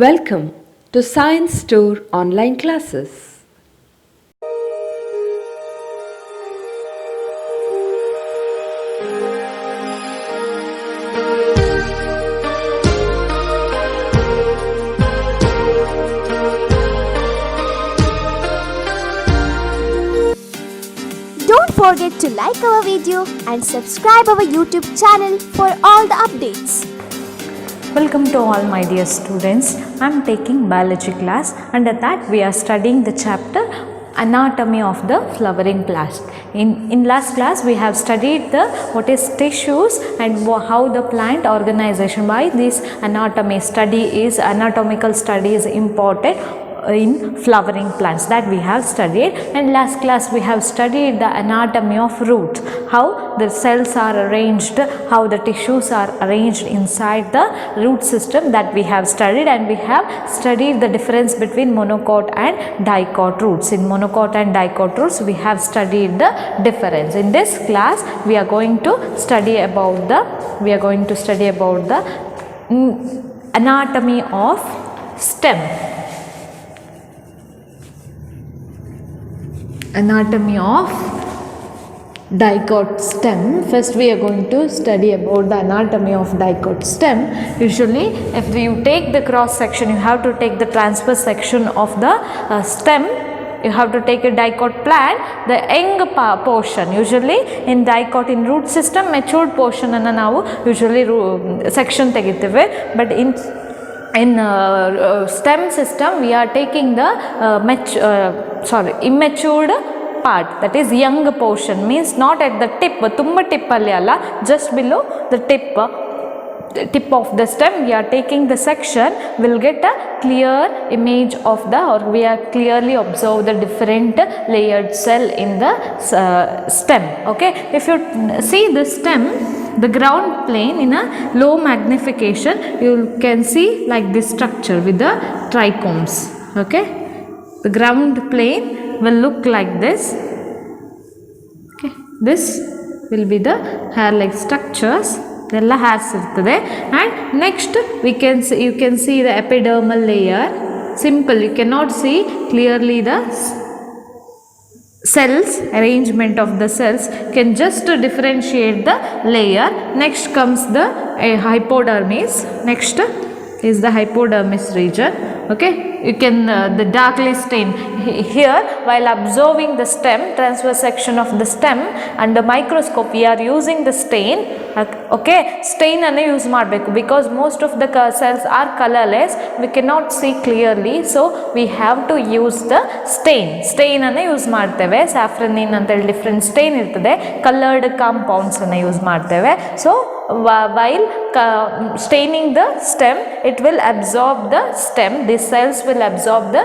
Welcome to Science Store online classes. Don't forget to like our video and subscribe our YouTube channel for all the updates. Welcome to all my dear students. I am taking biology class. Under that we are studying the chapter Anatomy of the flowering plant. In last class we have studied the what is tissues and how the plant organization, why this anatomical study is important in flowering plants, that we have studied. And last class we have studied the anatomy of roots, how the cells are arranged, how the tissues are arranged inside the root system, that we have studied. And we have studied the difference between monocot and dicot roots. In monocot and dicot roots we have studied the difference. In this class we are going to study about the anatomy of stem. Anatomy of dicot stem. First we are going to study about the anatomy of dicot stem. Usually if you take the cross section, you have to take the transverse section of the stem. You have to take a dicot plant, the young portion. Usually in dicot, in root system, matured portion anna ನಾವು usually section ತೆಗಿತೇವೆ. But in stem system we are taking the immature part, that is young portion, means not at the tip, tumba tip alli alla, just below the tip of the stem we are taking the section. Will get a clear image of the, or we are clearly observe the different layered cell in the stem. Okay, if you see the stem, the ground plane in a low magnification, you can see like this structure with the trichomes. Okay, the ground plane will look like this. Okay, this will be the hair like structures, ಎಲ್ಲ hairs ಇರ್ತದೆ. And next you can see the epidermal layer. Simple, you cannot see clearly the cells, arrangement of the cells, can just differentiate the layer. Next comes the hypodermis. Next is the hypodermis region. Okay, you can the darkly stain here. While observing the stem, transverse section of the stem under microscope, we are using the stain. Okay, stain anna use ಮಾಡಬೇಕು, because most of the cells are colorless, we cannot see clearly, so we have to use the stain anna use ಮಾಡ್ತೇವೆ. saffronin ಅಂತ ಹೇಳಿ different stain ಇರ್ತದೆ, colored compounds ಅನ್ನ use ಮಾಡ್ತೇವೆ. So while staining the stem, it will absorb the stem, these cells will absorb the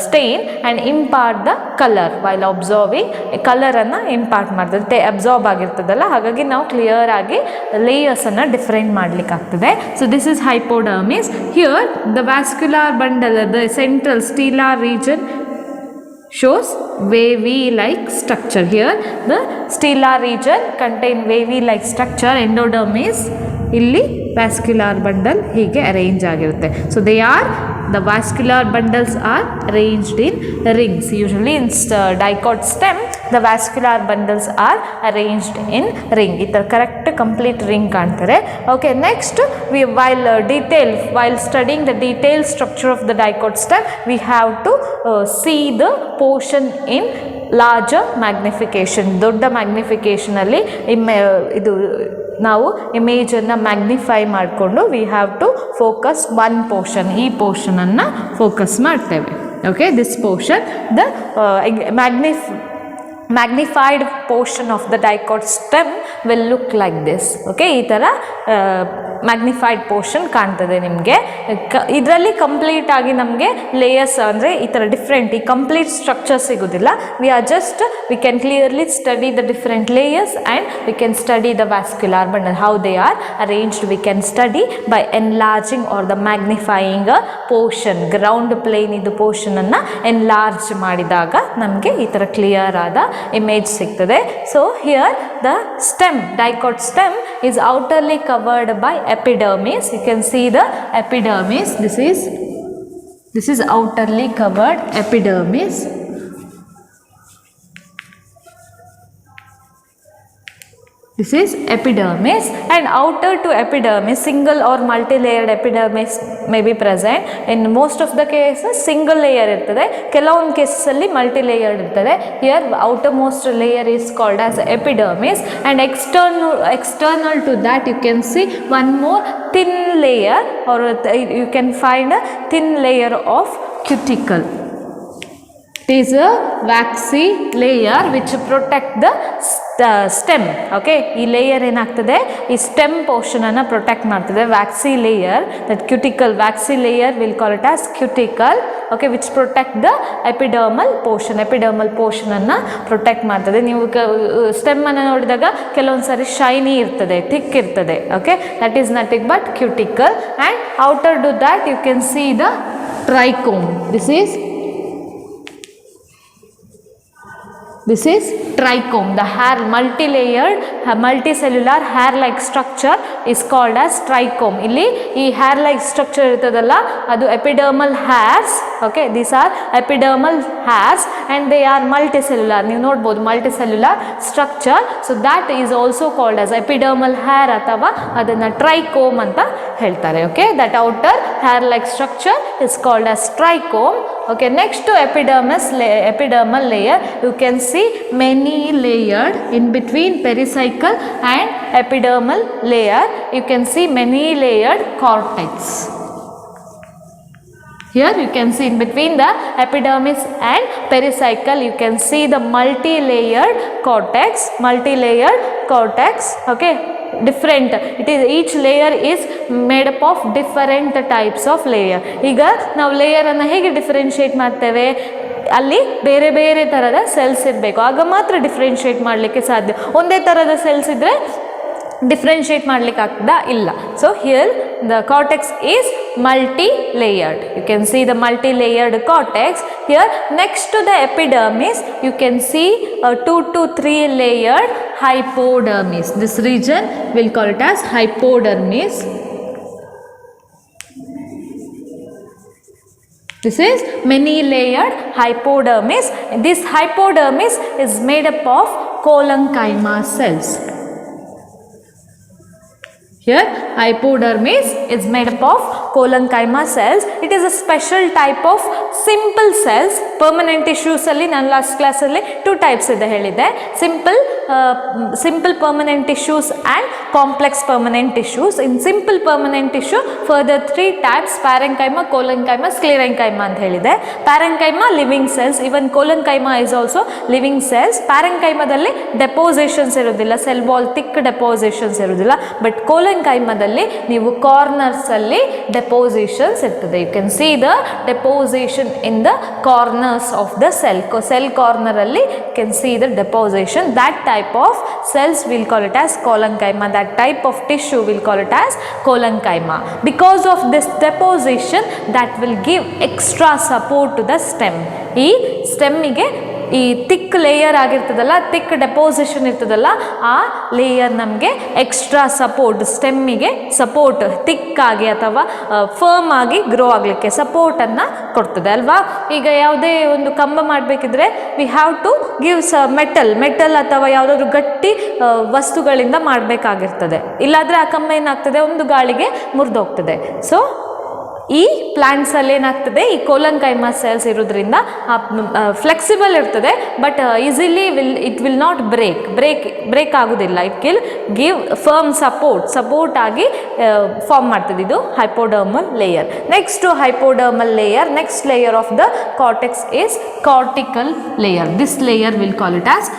stain and impart the color. While observing color ಅನ್ನು impart ಮಾಡ್ತದೆ, absorb ಆಗಿರ್ತದಲ್ಲ, ಹಾಗಾಗಿ ನಾವು clear ಆಗಿ layers ಅನ್ನು different ಮಾಡ್ಲಿಕ್ಕೆ ಆಗ್ತದೆ. So this is hypodermis. Here the vascular bundle, the central stelar region shows wavy like structure. Here the stellar region contain wavy like structure. Endodermis, ಇಲ್ಲಿ vascular bundle ಹೀಗೆ arrange ಆಗಿರುತ್ತೆ. So the vascular bundles are arranged in rings. Usually in dicot stem the vascular bundles are arranged in ring. ಇತರ correct complete ring ಕಾಣ್ತಾರೆ. Okay, next while studying the detailed structure of the dicot stem, we have to see the portion in larger magnification. ದೊಡ್ಡ magnification ಅಲ್ಲಿ ಇದು ನಾವು image ಅನ್ನು magnify ಮಾಡಿಕೊಂಡು we have to focus one portion, ಈ portion ಅನ್ನು focus ಮಾಡ್ತೇವೆ. Okay, this portion the magnified portion of the dicot stem will look like this. Okay, ಈ ಥರ ಮ್ಯಾಗ್ನಿಫೈಡ್ ಪೋರ್ಷನ್ ಕಾಣ್ತದೆ ನಿಮಗೆ. ಇದರಲ್ಲಿ ಕಂಪ್ಲೀಟ್ ಆಗಿ ನಮಗೆ ಲೇಯರ್ಸ್ ಅಂದರೆ ಈ ಥರ ಡಿಫ್ರೆಂಟ್ ಈ ಕಂಪ್ಲೀಟ್ ಸ್ಟ್ರಕ್ಚರ್ ಸಿಗೋದಿಲ್ಲ. We can clearly study the different layers and we can study the vascular bundle, how they are arranged. We can study by enlarging or the magnifying a portion. Ground plane ಇದು ಪೋರ್ಷನನ್ನು enlarge ಮಾಡಿದಾಗ ನಮಗೆ ಈ ಥರ clear ಆದ image ಸಿಗ್ತದೆ. ಇರ್ತದೆ. So here the stem, dicot stem is outerly covered by epidermis. You can see the epidermis. This is outerly covered epidermis. This is epidermis, and outer to epidermis, single or multi-layered epidermis may be present. In most of the cases single layer ಇರ್ತದೆ, ಕೆಲವೊಂದು cases ಅಲ್ಲಿ multi-layered ಇರ್ತದೆ. Here outermost layer is called as epidermis, and external to that you can see one more thin layer, or you can find a thin layer of cuticle. It is a waxy layer which protect the stem. Okay, ಈ layer ಏನಾಗ್ತದೆ, ಈ stem portion ಅನ್ನು protect ಮಾಡ್ತದೆ. Waxy layer, that cuticle waxy layer will call it as cuticle. Okay, which protect the epidermal portion ಅನ್ನು protect ಮಾಡ್ತದೆ. ನೀವು stem ಅನ್ನು ನೋಡಿದಾಗ ಕೆಲವೊಂದು ಸಾರಿ ಶೈನಿ ಇರ್ತದೆ, ಥಿಕ್ ಇರ್ತದೆ. Okay, that is nothing but cuticle. And outer to that you can see the trichome. This is trichome. The hair, multi-layered, multicellular hair-like structure is called as trichome. ಇಲ್ಲಿ ಈ hair-like structure ಇರ್ತದಲ್ಲ, ಅದು epidermal hairs. Okay, these are epidermal hairs and they are multicellular. ನೀವು ನೋಡ್ಬೋದು multicellular structure. So that is also called as epidermal hair ಅಥವಾ ಅದನ್ನು trichome ಅಂತ ಹೇಳ್ತಾರೆ. Okay, that outer hair-like structure is called as trichome. Okay, next to epidermal layer, you can see many layered in between pericycle and epidermal layer. You can see many layered cortex. Here you can see in between the epidermis and pericycle, you can see the multi-layered cortex. Okay, different, it is each layer is made up of different types of layer. ಈಗ ನಾವು layer ಅನ್ನು ಹೇಗೆ differentiate ಮಾಡ್ತೇವೆ, ಅಲ್ಲಿ ಬೇರೆ ಬೇರೆ ಥರದ cells ಇರಬೇಕು, ಆಗ ಮಾತ್ರ ಡಿಫ್ರೆನ್ಶಿಯೇಟ್ ಮಾಡಲಿಕ್ಕೆ ಸಾಧ್ಯ. ಒಂದೇ ಥರದ ಸೆಲ್ಸ್ ಇದ್ದರೆ ಡಿಫ್ರೆನ್ಶಿಯೇಟ್ ಮಾಡಲಿಕ್ಕೆ ಆಗ್ತದಾ? ಇಲ್ಲ. So here the cortex is multi-layered. You can see the multi-layered cortex. Here next to the epidermis you can see a 2 to 3 layered hypodermis. This region we'll call it as hypodermis. This is many layered hypodermis. This hypodermis is made up of collenchyma cells. Here hypodermis is made up of collenchyma cells. It is a special type of simple cells. Permanent tissues alli ನಾನು last ಕ್ಲಾಸಲ್ಲಿ 2 types ಇದೆ ಹೇಳಿದೆ. Simple permanent tissues and complex permanent tissues. In simple permanent tissue further 3 types: parenchyma, collenchyma, sclerenchyma ಅಂತ ಹೇಳಿದೆ. Parenchyma living cells, even collenchyma is also living cells. Parenchymaದಲ್ಲಿ depositions ಇರೋದಿಲ್ಲ, cell wall thick depositions ಇರೋದಿಲ್ಲ, but collenchymaದಲ್ಲಿ ನೀವು corners ಅಲ್ಲಿ depositions ಇರ್ತದೆ. You can see the deposition in the corners of the cell. Cell corner ಅಲ್ಲಿ you can see the deposition. That type of cells we'll call it as collenchyma. That type of tissue we'll call it as collenchyma. Because of this deposition, that will give extra support to the stem. ಈ ಸ್ಟೆಮ್ಮಿಗೆ ಈ thick layer ಆಗಿರ್ತದಲ್ಲ, thick deposition ಇರ್ತದಲ್ಲ, ಆ layer ನಮಗೆ extra support, ಸ್ಟೆಮ್ಮಿಗೆ support, thick ಆಗಿ ಅಥವಾ firm ಆಗಿ grow ಆಗಲಿಕ್ಕೆ ಸಪೋರ್ಟನ್ನು ಕೊಡ್ತದೆ ಅಲ್ವಾ. ಈಗ ಯಾವುದೇ ಒಂದು ಕಂಬ ಮಾಡಬೇಕಿದ್ರೆ we have to give metal ಅಥವಾ ಯಾವುದಾದ್ರೂ ಗಟ್ಟಿ ವಸ್ತುಗಳಿಂದ ಮಾಡಬೇಕಾಗಿರ್ತದೆ. ಇಲ್ಲಾದರೆ ಆ ಕಂಬ ಏನಾಗ್ತದೆ, ಒಂದು ಗಾಳಿಗೆ ಮುರಿದೋಗ್ತದೆ. ಸೊ ಈ ಪ್ಲಾಂಟ್ಸಲ್ಲಿ ಏನಾಗ್ತದೆ, ಈ ಕೋಲನ್ಕೈಮಾ ಸೆಲ್ಸ್ ಇರೋದ್ರಿಂದ ಫ್ಲೆಕ್ಸಿಬಲ್ ಇರ್ತದೆ, but easily it will not break ಆಗೋದಿಲ್ಲ. It will give firm support ಆಗಿ ಫಾರ್ಮ್ ಮಾಡ್ತದೆ ಇದು hypodermal layer. Next to hypodermal layer, next layer of the cortex is cortical layer. This layer will call it as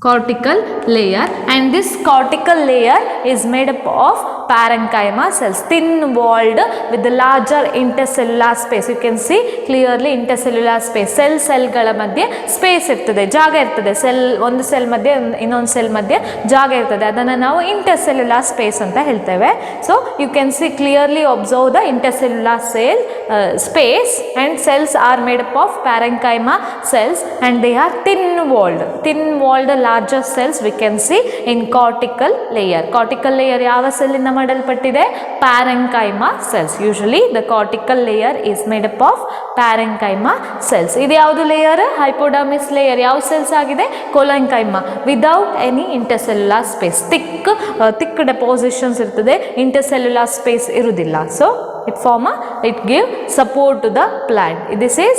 cortical layer, and this cortical layer is made up of parenchyma cells, thin walled with the larger intercellular space. You can see clearly intercellular space. ಸೆಲ್ಗಳ ಮಧ್ಯೆ space ಇರ್ತದೆ, ಜಾಗ ಇರ್ತದೆ. ಒಂದು cell ಮಧ್ಯೆ ಇನ್ನೊಂದು cell ಮಧ್ಯೆ ಜಾಗ ಇರ್ತದೆ, ಅದನ್ನು ನಾವು ಇಂಟರ್ಸೆಲ್ಯುಲಾರ್ ಸ್ಪೇಸ್ ಅಂತ ಹೇಳ್ತೇವೆ. So you can see clearly observe the intercellular cell space, and cells are made up of parenchyma cells and they are thin walled larger cells we can see in cortical layer. Cortical layer ಯಾವ cell ಇಂದ ಮಾಡಲ್ಪಟ್ಟಿದೆ? parenchyma cells. Usually the cortical layer is made up of parenchyma cells. ಇದು ಯಾವುದು layer? hypodermis layer. ಯಾವ cells ಆಗಿದೆ? collenchyma, without any intercellular space. thick depositions ಇರ್ತದೆ, intercellular space ಇರುವುದಿಲ್ಲ. So it give support to the plant. This is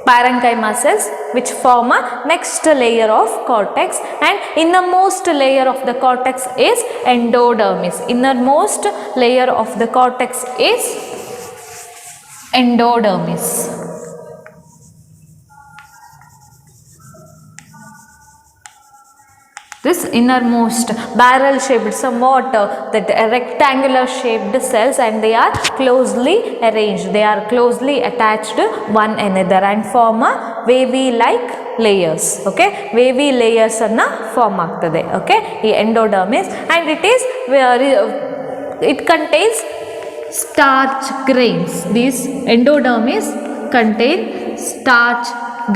parenchyma cells which form a next layer of cortex, and innermost layer of the cortex is endodermis. Innermost layer of the cortex is endodermis. This innermost barrel shaped, somewhat that rectangular shaped cells, and they are closely arranged, they are closely attached one another and form a wavy like layers. Okay, wavy layers anna form ಆಗ್ತದೆ. Okay, ಈ endodermis, and it contains starch grains. These endodermis contain starch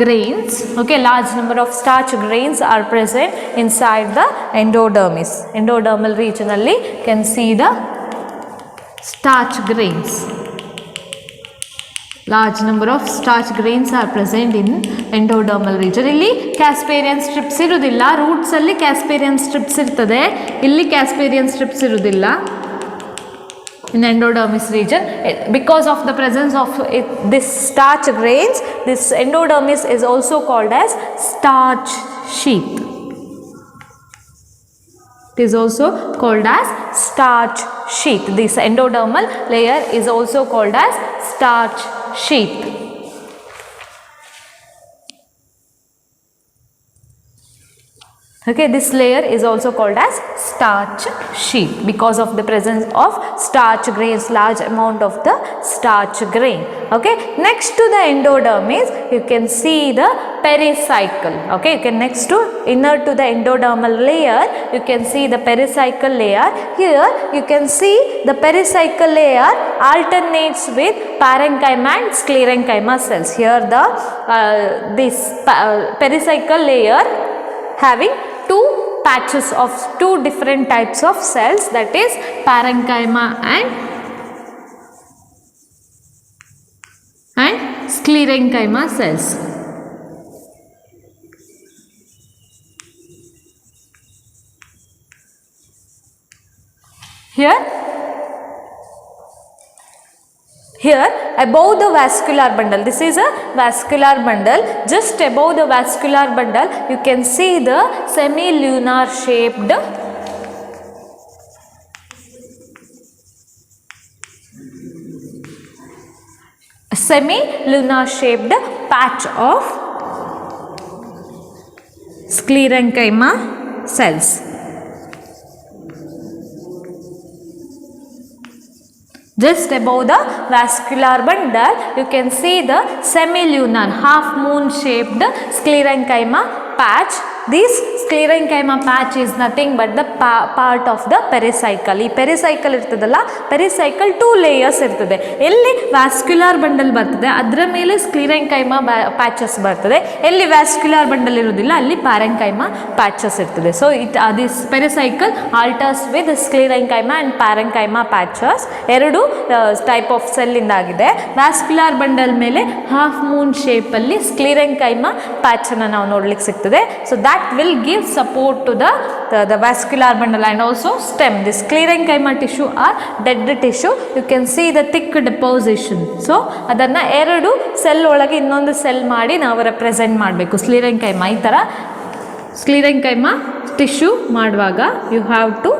grains. Okay, large number of starch grains are present inside the endodermis. Endodermal region alli can see the starch grains. Large number of starch grains are present in endodermal region. Illi casparian strips irudilla, roots alli casparian strips irtade, illi casparian strips irudilla. In endodermis region, because of the presence of this starch grains, this endodermis is also called as starch sheath. It is also called as starch sheath. This endodermal layer is also called as starch sheath. Okay, this layer is also called as starch sheath because of the presence of starch grains, large amount of the starch grain. Okay, next to the endodermis you can see the pericycle. Okay, you can next to inner to the endodermal layer you can see the pericycle layer. Here you can see the pericycle layer alternates with parenchyma and sclerenchyma cells. Here the this pericycle layer having two patches of two different types of cells, that is parenchyma and sclerenchyma cells. Here above the vascular bundle, this is a vascular bundle, just above the vascular bundle you can see the semilunar shaped patch of sclerenchyma cells. Just above the vascular bundle you can see the semilunar half moon shaped sclerenchyma patch. This sclerenchyma patch is nothing but the part of the pericycle. ಈ pericycle ಇರ್ತದಲ್ಲ, pericycle 2 layers ಇರ್ತದೆ. ಎಲ್ಲಿ vascular bundle ಬರ್ತದೆ ಅದರ ಮೇಲೆ sclerenchyma patches ಬರ್ತದೆ, ಎಲ್ಲಿ vascular bundle ಇರುವುದಿಲ್ಲ ಅಲ್ಲಿ parenchyma patches ಇರ್ತದೆ. So this pericycle alters with sclerenchyma and parenchyma patches. ಎರಡು ಟೈಪ್ ಆಫ್ ಸೆಲ್ ಇಂದಾಗಿದೆ. vascular bundle ಮೇಲೆ half moon shape ಅಲ್ಲಿ sclerenchyma patch ಅನ್ನು ನಾವು ನೋಡ್ಲಿಕ್ಕೆ ಸಿಗ್ತದೆ. So that will give support to the vascular bundle and also stem. This sclerenchyma tissue are dead tissue. You can see the thick deposition. So ಅದನ್ನ ಎರಡು cell ಒಳಗೆ ಇನ್ನೊಂದು cell ಮಾಡಿ ನಾವು ರೆಪ್ರೆಸೆಂಟ್ ಮಾಡಬೇಕು. sclerenchyma ಈ ತರ sclerenchyma ಟಿಶ್ಯೂ ಮಾಡುವಾಗ you have to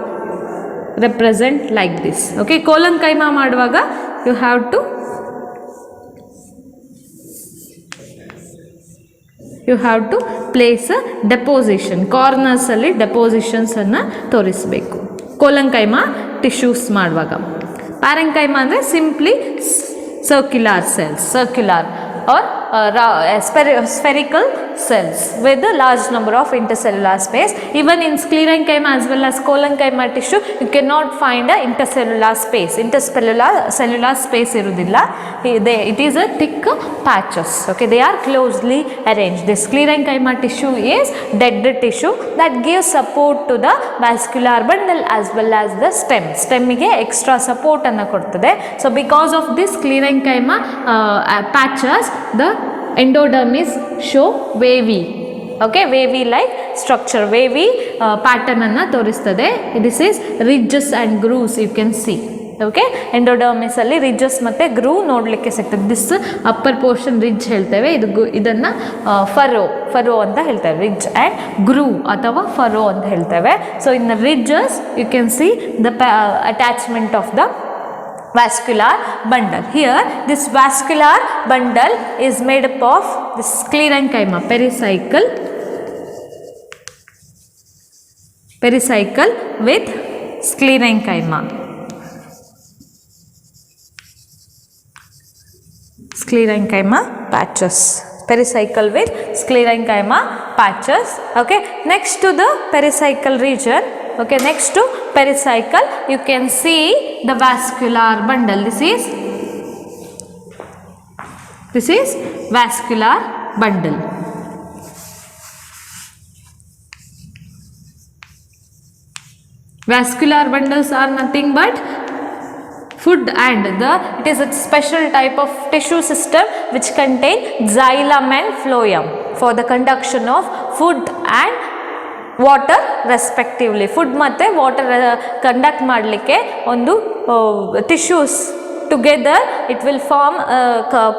represent like this. Okay, collenchyma ಮಾಡುವಾಗ you have to place a deposition, corners ಅಲ್ಲಿ depositions ಅನ್ನು ತೋರಿಸಬೇಕು. collenchyma ಟಿಶ್ಯೂಸ್ ಮಾಡುವಾಗ. ಪ್ಯಾರೆಂಕೈಮ ಅಂದರೆ simply circular cells, circular or spherical cells with a large number of intercellular space. Even in sclerenchyma as well as collenchyma tissue, you cannot find a intercellular space. Cellular space irudilla. It is a thick patches. Okay, they are closely arranged. The sclerenchyma tissue is dead tissue that gives support to the vascular bundle as well as the stem. Stem ಗೆ extra support ಅನ್ನು ಕೊಡ್ತದೆ. So because of this sclerenchyma patches, the endodermis show wavy, okay, wavy like structure, wavy pattern anna toristade. This is ridges and grooves you can see. Okay, endodermis alli ridges matte groove nodlikke siktade. This upper portion ridge helteve, idanna furrow anta helteve, ridge and groove athava furrow anta helteve. So in the ridges you can see the attachment of the vascular bundle. Here this vascular bundle is made up of this sclerenchyma, pericycle with sclerenchyma. Sclerenchyma patches, pericycle with sclerenchyma patches. Okay, next to the pericycle region, okay, next to pericycle you can see the vascular bundle. This is vascular bundle. Vascular bundles are nothing but food and it is a special type of tissue system which contain xylem and phloem for the conduction of food and water respectively. Food ಮತ್ತೆ water conduct ಮಾಡಲಿಕ್ಕೆ ಒಂದು tissues together it will form a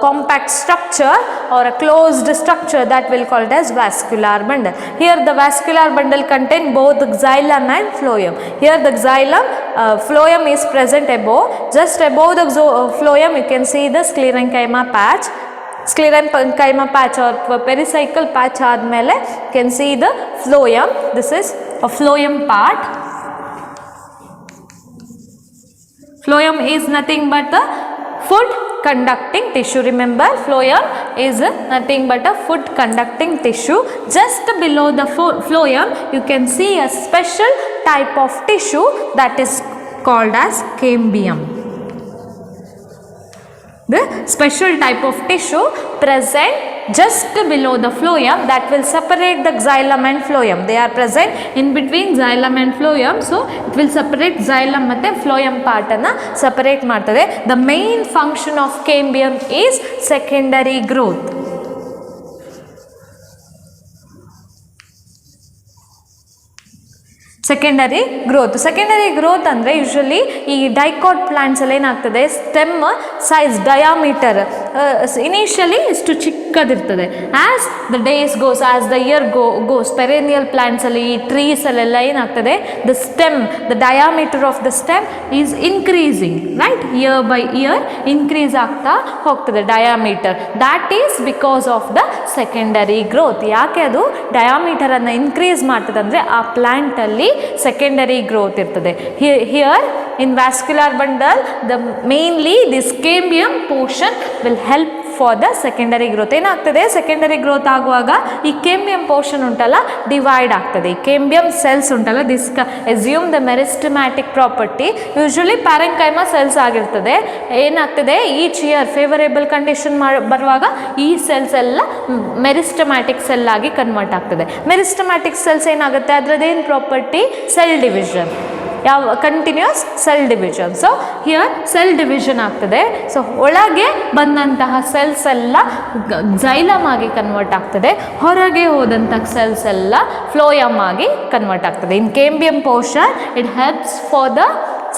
compact structure or a closed structure that will called as vascular bundle. Here the vascular bundle contain both xylem and phloem. Here the xylem phloem is present above. Just above the phloem you can see the sclerenchyma patch. Sclerenchyma patch or pericycle patch ಆದಮೇಲೆ you can see the phloem. This is a phloem part. Phloem is nothing but a food conducting tissue. Remember, phloem is nothing but a food conducting tissue. Just below the phloem you can see a special type of tissue that is called as cambium. The special type of tissue present just below the phloem that will separate the xylem and phloem. They are present in between xylem and phloem, so it will separate xylem ಮತ್ತೆ phloem part ಅನ್ನು separate ಮಾಡ್ತದೆ. The main function of cambium is secondary growth. Secondary growth ಅಂದರೆ usually ಈ dicot plants ಅಲ್ಲಿ ಏನಾಗ್ತದೆ, stem size diameter initially ಇಷ್ಟು ಚಿಕ್ಕದಿರ್ತದೆ. As the days goes, as the year goes, perennial plants ಅಲ್ಲಿ, ಈ ಟ್ರೀಸ್ ಅಲ್ಲೆಲ್ಲ ಏನಾಗ್ತದೆ, the stem, the diameter of the stem is increasing, right, year by year increase ಆಗ್ತಾ ಹೋಗ್ತದೆ diameter. That is because of the secondary growth. ಯಾಕೆ ಅದು ಡಯಾಮೀಟರನ್ನು increase ಮಾಡ್ತದೆ ಅಂದರೆ ಆ ಪ್ಲಾಂಟಲ್ಲಿ secondary growth ಇರ್ತದೆ. Here in vascular bundle the mainly this cambium portion will help for the secondary growth. ಏನಾಗ್ತದೆ, ಸೆಕೆಂಡರಿ ಗ್ರೋತ್ ಆಗುವಾಗ ಈ cambium portion ಉಂಟಲ್ಲ ಡಿವೈಡ್ ಆಗ್ತದೆ. ಈ cambium cells ಉಂಟಲ್ಲ, this assume the meristematic property. Usually parenchyma cells ಆಗಿರ್ತದೆ. ಏನಾಗ್ತದೆ, ಈಚ್ ಇಯರ್ ಫೇವರೇಬಲ್ ಕಂಡೀಷನ್ ಬರುವಾಗ ಈ ಸೆಲ್ಸ್ ಎಲ್ಲ ಮೆರಿಸ್ಟಮ್ಯಾಟಿಕ್ ಸೆಲ್ ಆಗಿ ಕನ್ವರ್ಟ್ ಆಗ್ತದೆ. ಮೆರಿಸ್ಟಮ್ಯಾಟಿಕ್ ಸೆಲ್ಸ್ ಏನಾಗುತ್ತೆ, ಅದರದ್ದೇನು ಪ್ರಾಪರ್ಟಿ, ಸೆಲ್ ಡಿವಿಷನ್, ಯಾವ continuous cell division. So here cell division ಆಗ್ತದೆ. ಸೊ ಒಳಗೆ ಬಂದಂತಹ ಸೆಲ್ಸ್ ಎಲ್ಲ xylem ಆಗಿ ಕನ್ವರ್ಟ್ ಆಗ್ತದೆ, ಹೊರಗೆ ಹೋದಂಥ ಸೆಲ್ಸ್ ಎಲ್ಲ phloem ಆಗಿ ಕನ್ವರ್ಟ್ ಆಗ್ತದೆ. ಇನ್ cambium portion it helps for the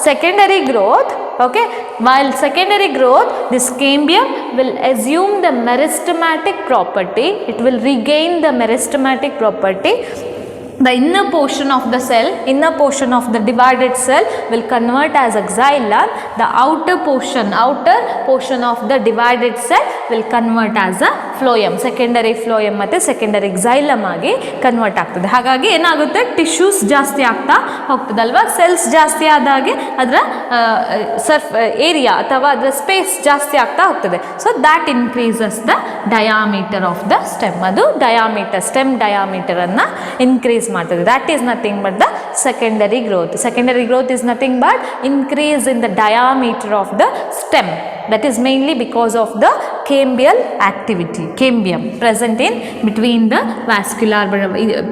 secondary growth. Okay, while secondary growth this cambium will assume the meristematic property, it will regain the meristematic property the inner portion of the cell, inner portion of the divided cell will convert as a xylem. The outer portion of the divided cell will convert as a phloem. Secondary phloem ಮತ್ತು secondary xylem ಆಗಿ convert ಆಗ್ತದೆ. ಹಾಗಾಗಿ ಏನಾಗುತ್ತೆ, tissues ಜಾಸ್ತಿ ಆಗ್ತಾ ಹೋಗ್ತದಲ್ವಾ. Cells ಜಾಸ್ತಿ ಆದಾಗೆ ಅದರ area ಅಥವಾ ಅದರ ಸ್ಪೇಸ್ ಜಾಸ್ತಿ ಆಗ್ತಾ ಹೋಗ್ತದೆ. So that increases the diameter of the stem. ಅದು ಡಯಾಮೀಟರ್, ಸ್ಟೆಮ್ ಡಯಾಮೀಟರ್ ಅನ್ನು ಇನ್ಕ್ರೀಸ್ ಮಾಡ್ತದೆ. That is nothing but the secondary growth. Secondary growth is nothing but increase in the diameter of the stem. That is mainly because of the cambial activity, cambium present in between the vascular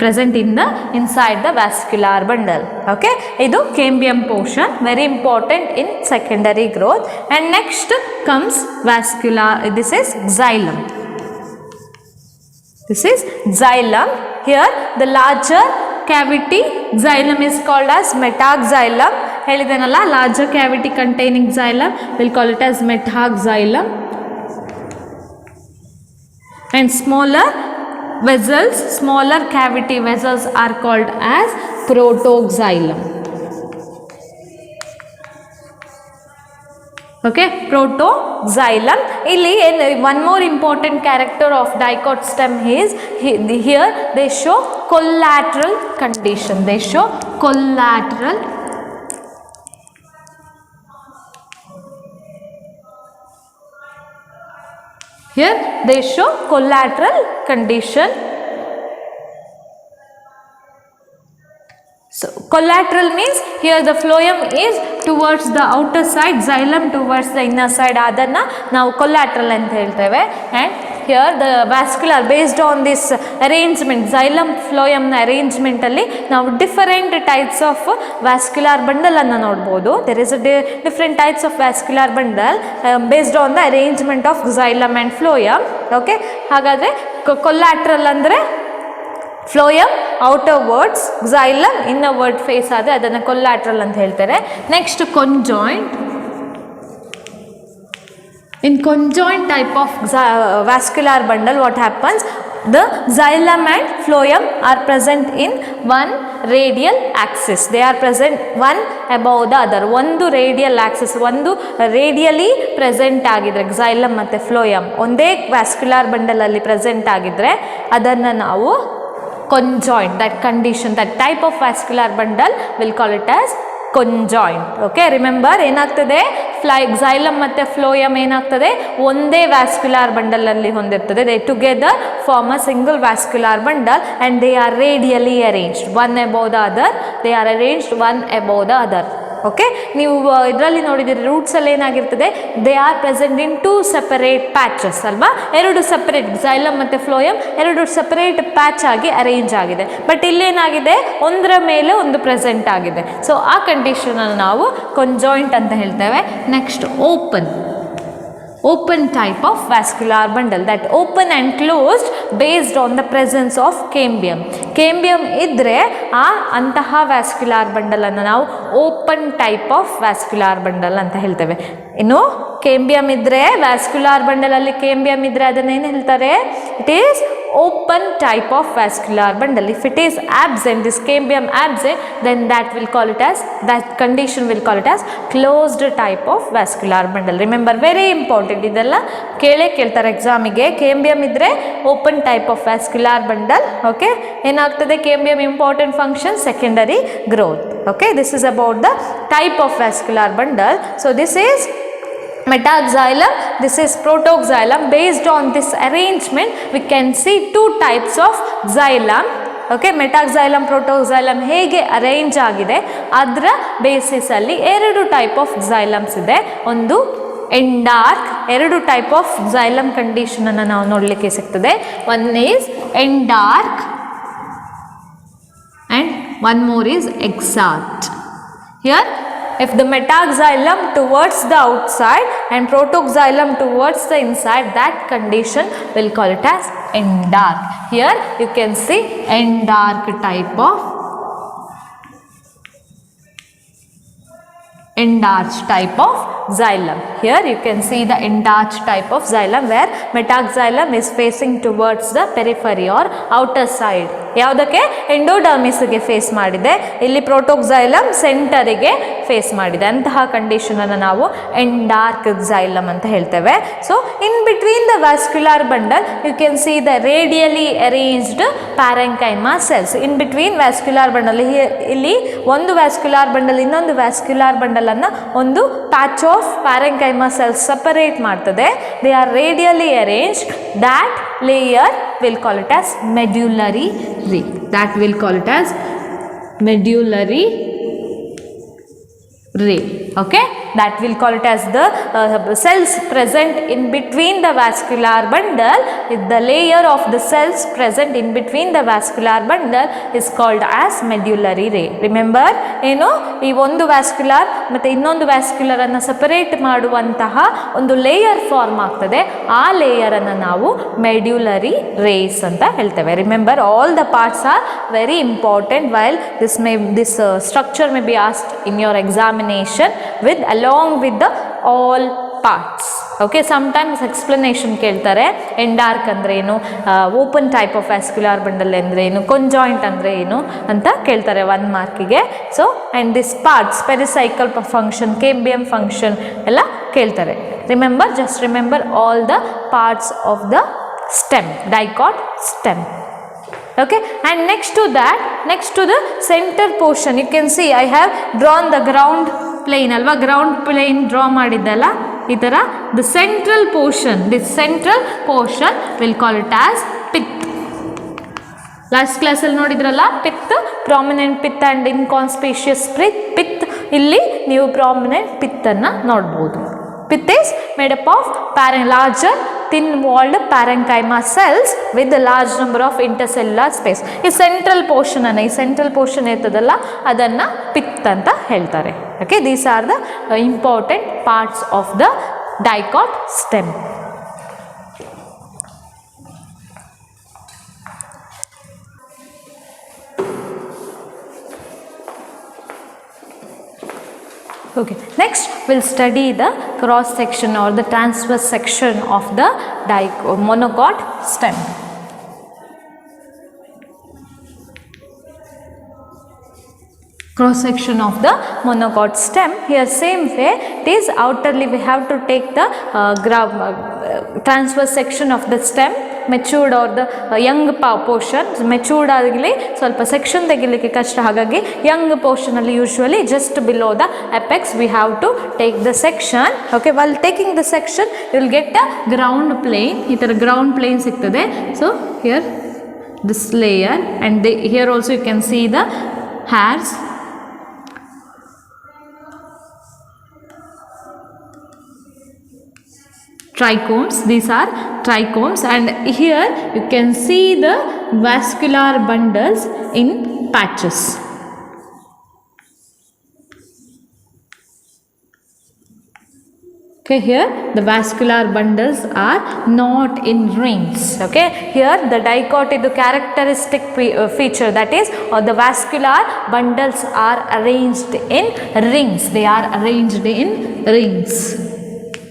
present in the inside the vascular bundle. Okay, idu cambium portion, very important in secondary growth. And next comes vascular, this is xylem. This is xylem. Here the larger cavity xylem is called as metaxylem. ಹೇಳಿದೆನಲ್ಲ, larger cavity containing xylem we'll call it as metaxylem. And smaller vessels, smaller cavity vessels are called as protoxylem. Okay, protoxylem. Illi one more important character of dicot stem is here they show collateral condition. They show collateral here they show collateral condition. So collateral means here the phloem is towards the outer side, xylem towards the inner side. Adanna ನಾವು collateral ಅಂತ ಹೇಳ್ತೇವೆ. And here the vascular, based on this arrangement, xylem phloem ನ arrangement ಅಲ್ಲಿ ನಾವು different types of vascular bundle ಅನ್ನು ನೋಡಬಹುದು. There is a different types of vascular bundle based on the arrangement of xylem and phloem. Okay, ಹಾಗಾದ್ರೆ collateral ಅಂದ್ರೆ phloem outerwards, xylem innerward face ಆದರೆ ಅದನ್ನು collateral ಅಂತ ಹೇಳ್ತಾರೆ. Next conjoint. In conjoint type of vascular bundle, what happens? The xylem and phloem are present in one radial axis. They are present one above the other. ಒಂದು radial axis, ಒಂದು radially present ಆಗಿದ್ರೆ xylem ಮತ್ತು phloem ಒಂದೇ vascular bundle ಅಲ್ಲಿ present ಆಗಿದ್ರೆ ಅದನ್ನು ನಾವು conjoint, that condition, that type of vascular bundle will call it as conjoint. Okay, remember ಏನಾಗ್ತದೆ, xylem ಮತ್ತು phloem ಏನಾಗ್ತದೆ, ಒಂದೇ vascular bundle ಅಲ್ಲಿ ಹೊಂದಿರ್ತದೆ. They together form a single vascular bundle and they are radially arranged one above the other. They are arranged one above the other. Okay, ನೀವು ಇದರಲ್ಲಿ ನೋಡಿದರೆ roots ಅಲ್ಲಿ ಏನಾಗಿರ್ತದೆ, they are present in two separate patches ಅಲ್ವಾ. ಎರಡು separate xylem ಮತ್ತು phloem ಎರಡು separate patch ಆಗಿ ಅರೇಂಜ್ ಆಗಿದೆ. ಬಟ್ ಇಲ್ಲೇನಾಗಿದೆ, ಒಂದರ ಮೇಲೆ ಒಂದು ಪ್ರೆಸೆಂಟ್ ಆಗಿದೆ. ಸೊ ಆ ಕಂಡೀಷನ್ ಅನ್ನು ನಾವು conjoint ಅಂತ ಹೇಳ್ತೇವೆ. Next open type of vascular bundle, that open and closed based on the presence of cambium. Cambium ಇದ್ರೆ ಅಂತಹ vascular bundle ಅನ್ನು ನಾವು open type of vascular bundle ಅಂತ ಹೇಳ್ತೇವೆ. ಇನ್ನು cambium ಇದ್ರೆ vascular bundle ಅಲ್ಲಿ cambium ಇದ್ರೆ ಅದನ್ನ ಏನು ಹೇಳ್ತಾರೆ, it is open type of vascular bundle. If it is absent, this cambium absent, then that condition will call it as closed type of vascular bundle. Remember, very important, ಇದೆಲ್ಲ ಕೇಳ್ತಾರೆ ಎಕ್ಸಾಮಿಗೆ. cambium ಇದ್ರೆ open type of vascular bundle. Okay, ಏನಾಗ್ತದೆ cambium important function, secondary growth. Okay, this is about the type of vascular bundle. So this is metaxylem, this is protoxylem. Based on this arrangement we can see two types of xylem. Okay, metaxylem protoxylem ಹೇಗೆ arrange ಆಗಿದೆ ಅದರ basis ಅಲ್ಲಿ ಎರಡು type of xylems ಇದೆ. ಒಂದು ಎಂಡಾರ್ಕ್, ಎರಡು type of xylem condition ಅನ್ನು ನಾವು ನೋಡಲಿಕ್ಕೆ ಸಿಗ್ತದೆ. One is ಎಂಡಾರ್ಕ್ and one more is exarch. Here if the metaxylem towards the outside and protoxylem towards the inside, that condition will call it as endark. Here you can see endark type of endarch type of xylem. Here you can see the endarch type of xylem where metaxylem is facing towards the periphery or outer side. ಯಾವುದಕ್ಕೆ? ಎಂಡೋಡರ್ಮಿಸ್ಗೆ face ಮಾಡಿದೆ. ಇಲ್ಲಿ ಪ್ರೋಟೋಕ್ಸೈಲಮ್ ಸೆಂಟರಿಗೆ face ಮಾಡಿದೆ. ಅಂತಹ ಕಂಡೀಷನನ್ನು ನಾವು ಎಂಡಾರ್ಕ್ xylem ಅಂತ ಹೇಳ್ತೇವೆ. So in between the vascular bundle you can see the radially arranged parenchyma cells. In between vascular bundle, ಇಲ್ಲಿ ಒಂದು ವ್ಯಾಸ್ಕ್ಯುಲಾರ್ ಬಂಡಲ್ ಇನ್ನೊಂದು ವ್ಯಾಸ್ಕ್ಯುಲಾರ್ ಬಂಡಲ್ ಅನ್ನು ಒಂದು patch of parenchyma cells separate ಮಾಡ್ತದೆ. They are radially arranged. that layer will call it as medullary ray. That will call it as medullary ray. Okay, that will call it as the cells present in between the vascular bundle. The layer of the cells present in between the vascular bundle is called as medullary ray. Remember, ಏನು ಈ ಒಂದು vascular ಮತ್ತು ಇನ್ನೊಂದು vascular ಅನ್ನು separate ಮಾಡುವಂತಹ ಒಂದು layer form ಆಗ್ತದೆ. ಆ ಲೇಯರನ್ನು ನಾವು ಮೆಡ್ಯುಲರಿ ರೇಸ್ ಅಂತ ಹೇಳ್ತೇವೆ. Remember, all the parts are very important while this structure may be asked in your examination with along with the all parts. Okay, sometimes explanation ಕೇಳ್ತಾರೆ. Endarch ಅಂದ್ರೆ ಏನು, open type of vascular bundle ಅಂದರೆ ಏನು, conjoint ಅಂದರೆ ಏನು ಅಂತ ಕೇಳ್ತಾರೆ 1 ಮಾರ್ಕಿಗೆ. So and this parts pericycle function, cambium function ಎಲ್ಲ ಕೇಳ್ತಾರೆ. Remember, just remember all the parts of the stem, dicot stem. Okay, and next to the center portion you can see I have drawn the ground plane alva. Ground plane draw ಮಾಡಿದ್ದಲ್ಲ ಈ ಥರ. the central portion, this central portion will call it as pith. Last ಕ್ಲಾಸಲ್ಲಿ ನೋಡಿದ್ರಲ್ಲ, pith, prominent pith and inconspicuous pith. ಇಲ್ಲಿ ನೀವು prominent ಪಿತ್ತನ್ನು ನೋಡ್ಬೋದು. Pith is made up of larger thin walled parenchyma cells with a large number of intercellular space. ಈ central portion ಅನ್ನು, ಈ central portion ಇರ್ತದಲ್ಲ ಅದನ್ನು ಪಿತ್ ಅಂತ ಹೇಳ್ತಾರೆ. Okay, these are the important parts of the dicot stem. Okay, next we'll study the cross section or the transverse section of the monocot stem. Cross section of the monocot stem. Here same way it is, outerly we have to take the transverse section of the stem. Matured or the young portion. Matured ಆಗಲಿ ಸ್ವಲ್ಪ section ತೆಗಿಲಿಕ್ಕೆ ಕಷ್ಟ, ಹಾಗಾಗಿ young ಪೋರ್ಷನಲ್ಲಿ usually just below the apex we have to take the section. Okay, while taking the section you will get a ground plane. ಈ ಥರ ground plane ಸಿಗ್ತದೆ. So here this layer and here also you can see the hairs. Trichomes, these are trichomes, and here you can see the vascular bundles in patches. Okay, here the vascular bundles are not in rings. Okay, here the dicot is the characteristic feature, that is the vascular bundles are arranged in rings. They are arranged in rings.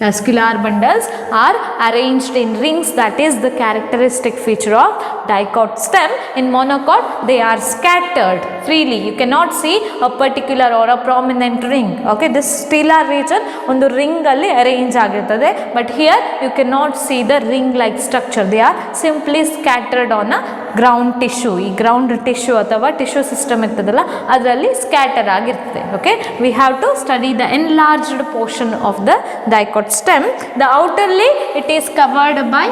Vascular bundles are arranged in rings, that is the characteristic feature of dicot stem. In monocot they are scattered freely. You cannot see a particular or a prominent ring. Okay, this stellar region ಒಂದು ring ಅಲ್ಲಿ arrange ಆಗಿರ್ತದೆ, but here you cannot see the ring like structure. They are simply scattered on a ground tissue. ಈ ground tissue ಅಥವಾ tissue system ಇರ್ತದಲ್ಲ ಅದರಲ್ಲಿ scatter ಆಗಿರ್ತದೆ. Okay, we have to study the enlarged portion of the dicot stem. The outerly it is covered by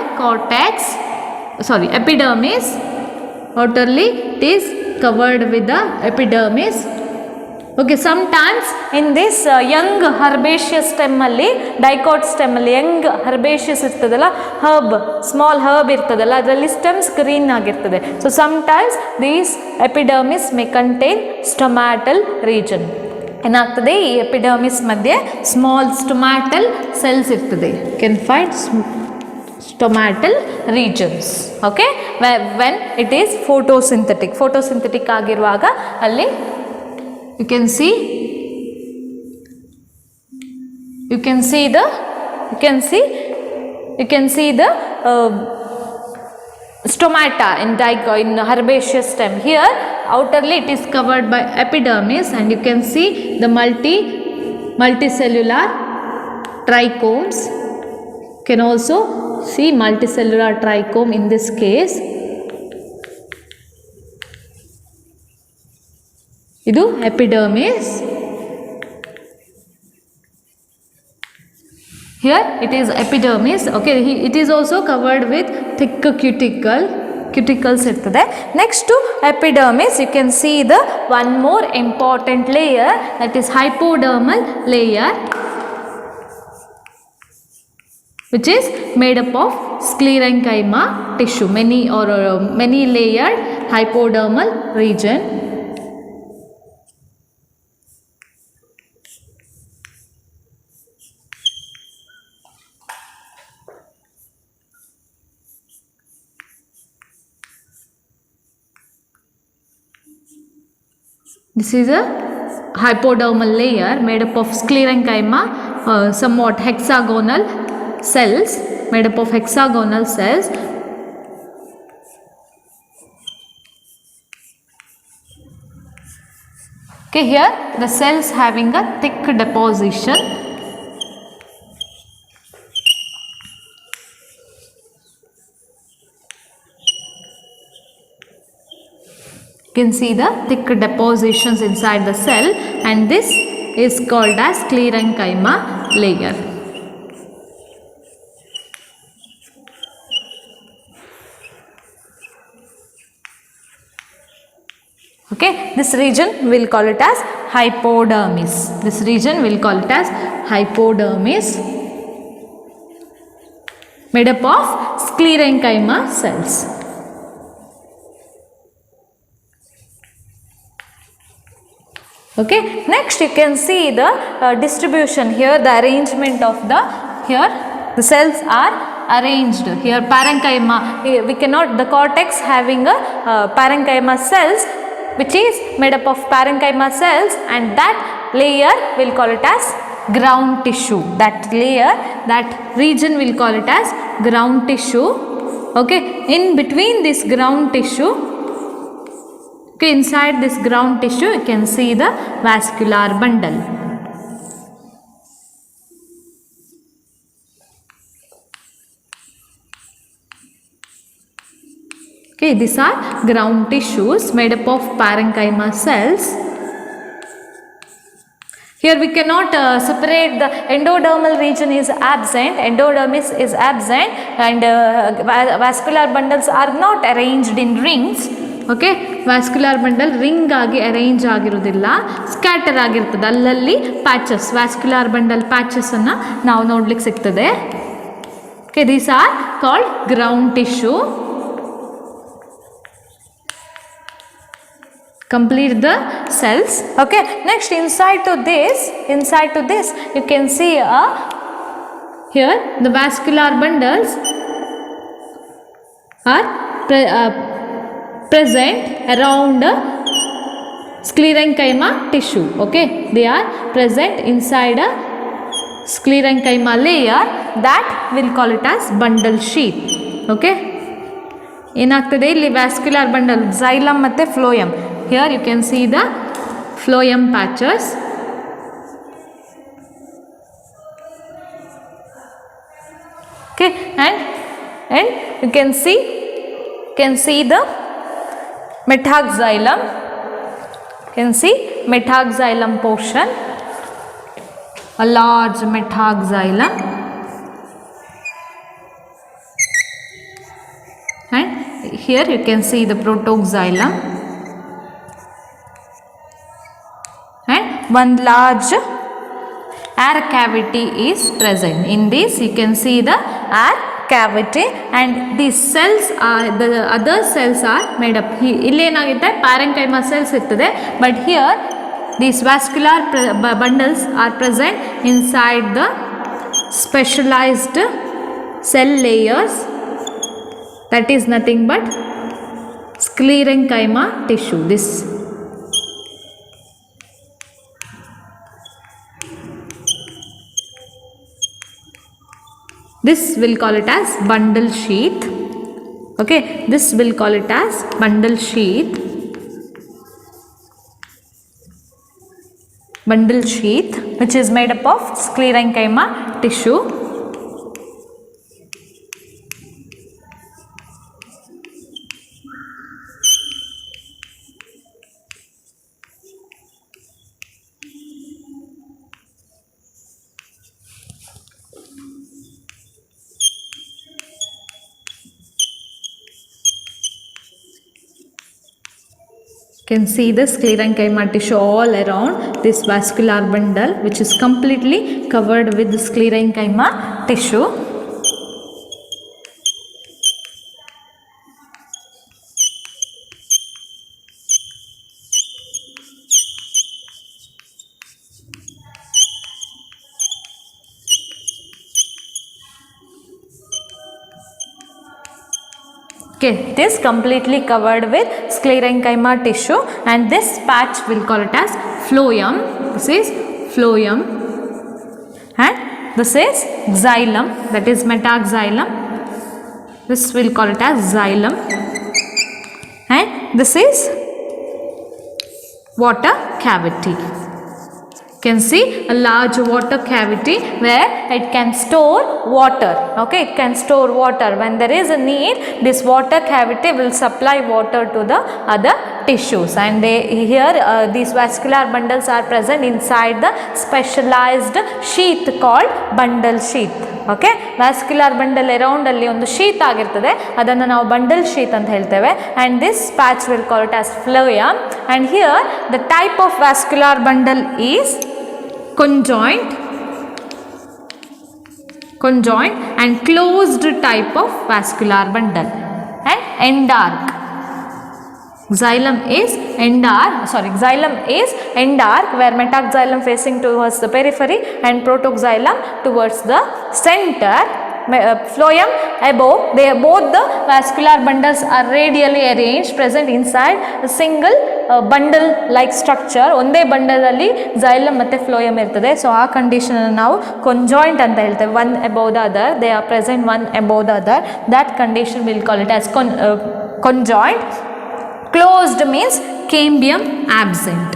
epidermis. Outerly it is covered with the epidermis. Okay, sometimes in this young herbaceous stem alli, dicot stem alli young herbaceous irtadalla, herb, small herb irtadalla, adralli stems green agirtade. So sometimes these epidermis may contain stomatal region. ಏನಾಗ್ತದೆ, ಈ epidermis ಮಧ್ಯೆ small stomatal cells ಇರ್ತದೆ. Can find stomatal regions. Okay, when it is photosynthetic ಆಗಿರುವಾಗ ಅಲ್ಲಿ you can see the stomata in herbaceous stem. Here outerly it is covered by epidermis, and you can see the multicellular trichomes. Can also see multicellular trichome in this case. Idu epidermis. Here it is epidermis. Okay, it is also covered with thick cuticles irtade. Next to epidermis, you can see the one more important layer, that is hypodermal layer, which is made up of sclerenchyma tissue, many layered hypodermal region. This is a hypodermal layer made up of sclerenchyma, somewhat hexagonal cells, made up of hexagonal cells. Okay, here the cells having a thick deposition. You can see the thick depositions inside the cell, and this is called as sclerenchyma layer. Okay, this region we'll call it as hypodermis. This region we'll call it as hypodermis, made up of sclerenchyma cells. Okay, next you can see the distribution here, the arrangement of here the cells are arranged. Here parenchyma, we cannot, the cortex having a parenchyma cells, which is made up of parenchyma cells, and that layer we'll call it as ground tissue. That layer, that region we'll call it as ground tissue. Okay, in between this ground tissue, okay, inside this ground tissue you can see the vascular bundle. Okay, these are ground tissues made up of parenchyma cells. Here we cannot separate, the endodermal region is absent, endodermis is absent, and vascular bundles are not arranged in rings. Okay, vascular bundle ring agi arrange ಆಗಿರುವುದಿಲ್ಲ, scatter ಆಗಿರ್ತದೆ, ಅಲ್ಲಲ್ಲಿ patches, vascular bundle patches ಅನ್ನ ನಾವು ನೋಡ್ಲಿಕ್ಕೆ ಸಿಗ್ತದೆ. Okay, these are called ground tissue. Complete the cells. Okay, next inside to this you can see here the vascular bundles are present around sclerenchyma tissue. Okay, they are present inside a sclerenchyma layer, that we'll call it as bundle sheath. Okay, ಏನಾಗ್ತದೆ ಇಲ್ಲಿ vascular bundle, xylem ಮತ್ತೆ phloem. Here you can see the phloem patches. Okay, and you can see the metaxylem. Can see metaxylem portion, a large metaxylem, and here you can see the protoxylem, and one large air cavity is present. In this you can see the air cavity, and these cells are, the other cells are made up, illenagitte parenchyma cells ittade, but here these vascular bundles are present inside the specialized cell layers, that is nothing but sclerenchyma tissue. This we'll call it as bundle sheath. Okay, this will call it as bundle sheath. Bundle sheath, which is made up of sclerenchyma tissue. Can see the sclerenchyma tissue all around this vascular bundle, which is completely covered with the sclerenchyma tissue. Okay, it is completely covered with sclerenchyma tissue, and this patch will call it as phloem. This is phloem, and this is xylem, that is metaxylem. This will call it as xylem, and this is water cavity. Can see a large water cavity where it can store water. Okay, it can store water. When there is a need, this water cavity will supply water to the other tissues, and here these vascular bundles are present inside the specialized sheath called bundle sheath. Okay, vascular bundle around ಅಲ್ಲಿ ಒಂದು sheath ಆಗಿರ್ತದೆ, ಅದನ್ನು ನಾವು bundle sheath ಅಂತ ಹೇಳ್ತೇವೆ, and this patch will call it as phloem. And here the type of vascular bundle is conjoint and closed type of vascular bundle, and endarc. Xylem is endarc, where metaxylem facing towards the periphery and protoxylem towards the center. Phloem above, both the vascular bundles are radially arranged, present inside a single bundle like structure. ಒಂದೇ bundle ಅಲ್ಲಿ xylem ಮತ್ತೆ phloem ಇರ್ತದೆ. So ಆ condition ನಾವು conjoint ಅಂತ ಹೇಳ್ತೇವೆ. One above the other, they are present one above the other. That condition we'll call it as conjoint. Closed means cambium absent.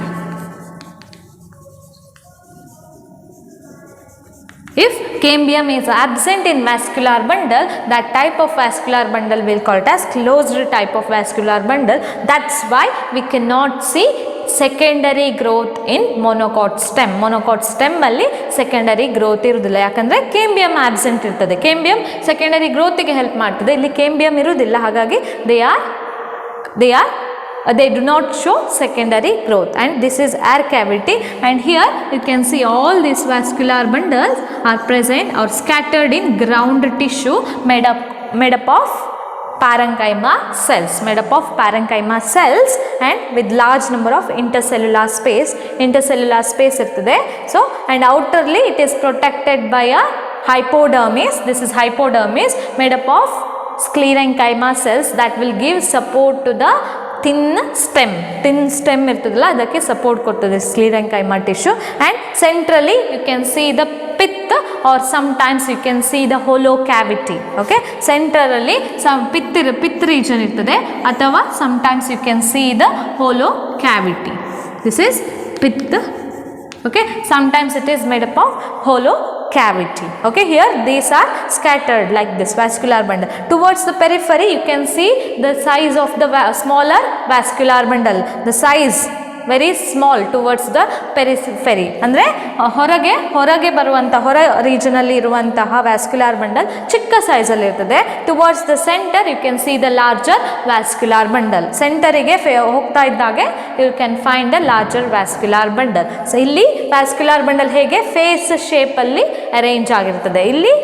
If cambium is absent in vascular bundle, that type of vascular bundle will call it as closed type of vascular bundle. That's why we cannot see secondary growth in monocot stem. Monocot stem ಅಲ್ಲಿ secondary growth ಇರುವುದಿಲ್ಲ, ಯಾಕಂದ್ರೆ cambium absent ಇರ್ತದೆ. cambium secondary growth ಗೆ help ಮಾಡ್ತದೆ, ಇಲ್ಲಿ cambium ಇರುವುದಿಲ್ಲ, ಹಾಗಾಗಿ they do not show secondary growth, and this is air cavity. And here you can see all these vascular bundles are present or scattered in ground tissue made up of parenchyma cells, and with large number of intercellular space ಇರ್ತದೆ. So, and outerly it is protected by a hypodermis. This is hypodermis made up of sclerenchyma cells that will give support to the thin stem ಇರ್ತದಲ್ಲ, ಅದಕ್ಕೆ support ಕೊಡ್ತದೆ sclerenchyma tissue. And centrally you can see the pith, or sometimes you can see the hollow cavity. Okay, centrally some pith region ಇರ್ತದೆ, ಅಥವಾ sometimes you can see the hollow cavity. This is pith. Okay, sometimes it is made up of hollow cavity. Okay, here these are scattered like this vascular bundle. Towards the periphery you can see the size of the smaller vascular bundle. The size very small towards the periphery, ಅಂದರೆ ಹೊರಗೆ ಬರುವಂತಹ ಹೊರ ರೀಜನಲ್ಲಿ ಇರುವಂತಹ vascular bundle ಚಿಕ್ಕ ಸೈಜಲ್ಲಿ ಇರ್ತದೆ. Towards the centre you can see the larger vascular bundle. ಸೆಂಟರಿಗೆ ಹೋಗ್ತಾ ಇದ್ದಾಗೆ you can find a larger vascular bundle. So ಇಲ್ಲಿ ವ್ಯಾಸ್ಕ್ಯುಲಾರ್ ಬಂಡಲ್ ಹೇಗೆ ಫೇಸ್ ಶೇಪಲ್ಲಿ ಅರೇಂಜ್ ಆಗಿರ್ತದೆ, ಇಲ್ಲಿ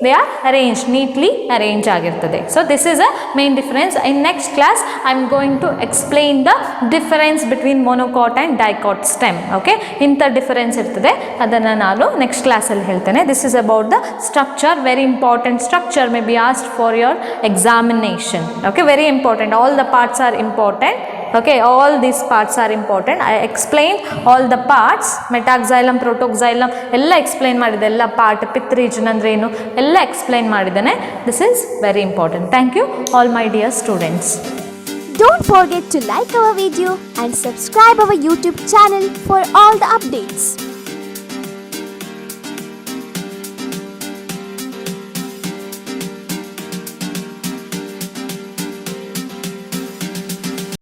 they are arranged, neatly arranged ಆಗಿರ್ತದೆ. So this is a main difference. In next class I am going to explain the difference between monocot and dicot stem. Okay, ಇಂಥ difference ಇರ್ತದೆ, ಅದನ್ನು ನಾನು next ಕ್ಲಾಸಲ್ಲಿ ಹೇಳ್ತೇನೆ. This is about the structure, very important structure may be asked for your examination. Okay, very important, all the parts are important. Okay, all these parts are important. I explained all the parts, metaxylem, protoxylem ಎಲ್ಲ explain ಮಾಡಿದೆ, ಎಲ್ಲ part, pith region ಅಂದರೆ ಏನು ಎಲ್ಲ explain ಮಾಡಿದ್ದೇನೆ. This is very important. Thank you all my dear students. Don't forget to like our video and subscribe our YouTube channel for all the updates.